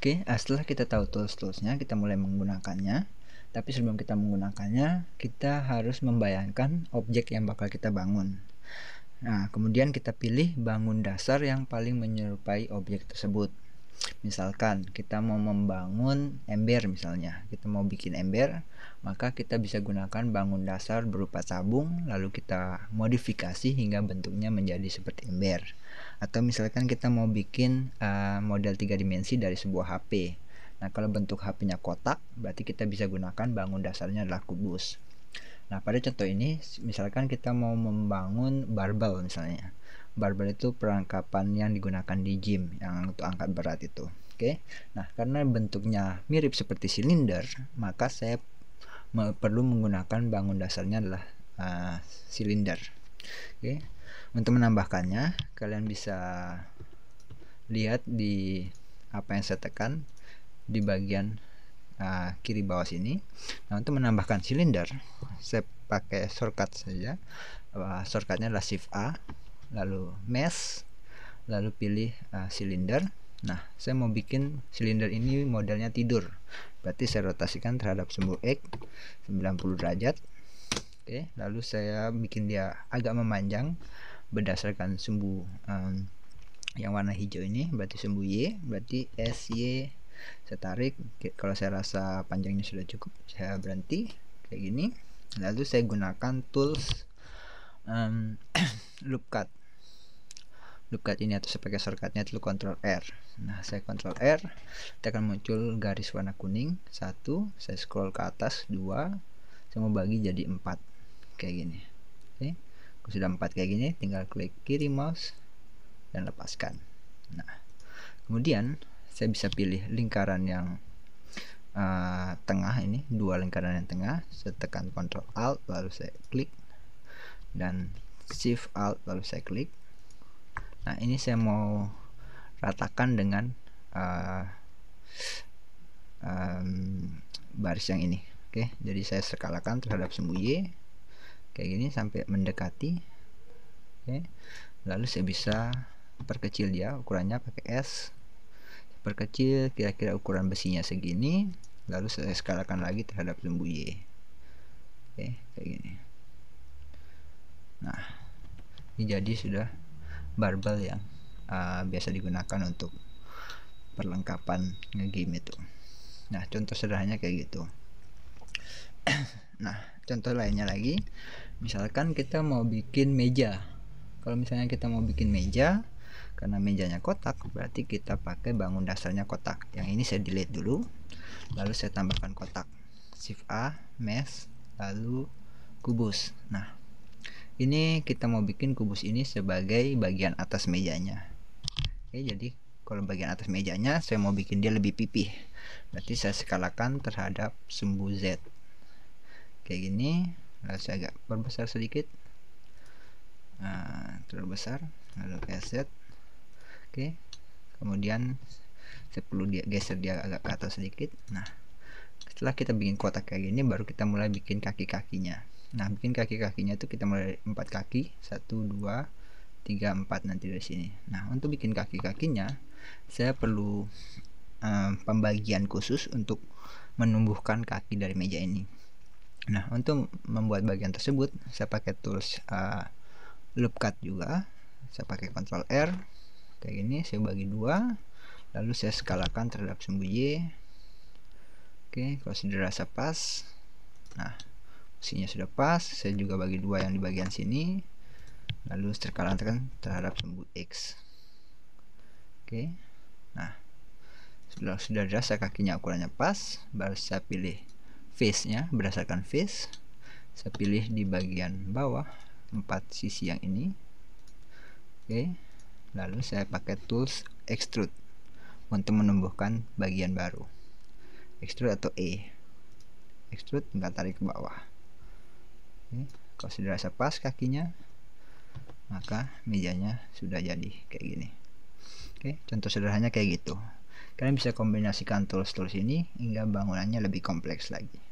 Oke, setelah kita tahu tools-toolsnya, kita mulai menggunakannya. Tapi sebelum kita menggunakannya, kita harus membayangkan objek yang bakal kita bangun. Nah, kemudian kita pilih bangun dasar yang paling menyerupai objek tersebut. Misalkan kita mau membangun ember misalnya, kita mau bikin ember, maka kita bisa gunakan bangun dasar berupa tabung, lalu kita modifikasi hingga bentuknya menjadi seperti ember. Atau misalkan kita mau bikin model 3 dimensi dari sebuah HP. Nah, kalau bentuk HP-nya kotak, berarti kita bisa gunakan bangun dasarnya adalah kubus. Nah, pada contoh ini, misalkan kita mau membangun barbel misalnya. Barbel itu perlengkapan yang digunakan di gym yang untuk angkat berat itu. Oke. Nah, karena bentuknya mirip seperti silinder, maka saya perlu menggunakan bangun dasarnya adalah silinder. Oke. Untuk menambahkannya, kalian bisa lihat di apa yang saya tekan di bagian kiri bawah sini. Nah, untuk menambahkan silinder, saya pakai shortcut saja. Shortcutnya adalah Shift A, lalu mesh, lalu pilih silinder. Nah, saya mau bikin silinder ini modelnya tidur, berarti saya rotasikan terhadap sumbu X 90 derajat. Oke, lalu saya bikin dia agak memanjang berdasarkan sumbu yang warna hijau ini, berarti sumbu Y, berarti SY. Saya tarik, kalau saya rasa panjangnya sudah cukup, saya berhenti kayak gini. Lalu saya gunakan tools loop cut. Loop cut ini atau saya pakai shortcutnya itu Ctrl R. Nah, saya Ctrl R, kita akan muncul garis warna kuning 1, saya scroll ke atas 2, saya mau bagi jadi 4 kayak gini. Oke, kalau sudah 4 kayak gini, tinggal klik kiri mouse dan lepaskan. Nah, kemudian saya bisa pilih lingkaran yang tengah ini, 2 lingkaran yang tengah. Saya tekan Ctrl Alt lalu saya klik, dan Shift Alt lalu saya klik. Nah, ini saya mau ratakan dengan baris yang ini. Oke, jadi saya skalakan terhadap sumbu Y kayak gini sampai mendekati. Oke, lalu saya bisa perkecil dia ukurannya pakai S, perkecil kira-kira ukuran besinya segini, lalu saya skalakan lagi terhadap sumbu Y. Oke, kayak gini. Nah, ini jadi sudah barbel yang biasa digunakan untuk perlengkapan ngegame itu. Nah, contoh sederhananya kayak gitu. Nah, contoh lainnya lagi, misalkan kita mau bikin meja. Kalau misalnya kita mau bikin meja, karena mejanya kotak, berarti kita pakai bangun dasarnya kotak. Yang ini saya delete dulu, lalu saya tambahkan kotak. Shift A, mesh, lalu kubus. Nah, ini kita mau bikin kubus ini sebagai bagian atas mejanya. Oke, jadi kalau bagian atas mejanya saya mau bikin dia lebih pipih, berarti saya skalakan terhadap sumbu Z kayak gini. Lalu saya agak perbesar sedikit, terlalu besar, lalu SZ. Oke, kemudian saya perlu geser dia agak ke atas sedikit. Nah, setelah kita bikin kotak kayak gini, baru kita mulai bikin kaki-kakinya. Nah, bikin kaki-kakinya itu kita mulai 4 kaki, 1, 2, 3, 4 nanti dari sini. Nah, untuk bikin kaki-kakinya saya perlu pembagian khusus untuk menumbuhkan kaki dari meja ini. Nah, untuk membuat bagian tersebut saya pakai tools loop cut juga. Saya pakai Ctrl R kayak gini, saya bagi 2, lalu saya skalakan terhadap sumbu Y. Oke, kalau sudah rasa pas, nah posisinya sudah pas, saya juga bagi 2 yang di bagian sini, lalu skalakan terhadap sumbu X. Oke, nah sudah dirasa kakinya ukurannya pas, baru saya pilih face nya berdasarkan face. Saya pilih di bagian bawah 4 sisi yang ini. Oke, lalu saya pakai tools extrude untuk menumbuhkan bagian baru. Extrude atau E. Extrude, tinggal tarik ke bawah. Oke, kalau sudah rasa pas kakinya, maka mejanya sudah jadi kayak gini. Oke, contoh sederhananya kayak gitu. Kalian bisa kombinasikan tools-tools ini hingga bangunannya lebih kompleks lagi.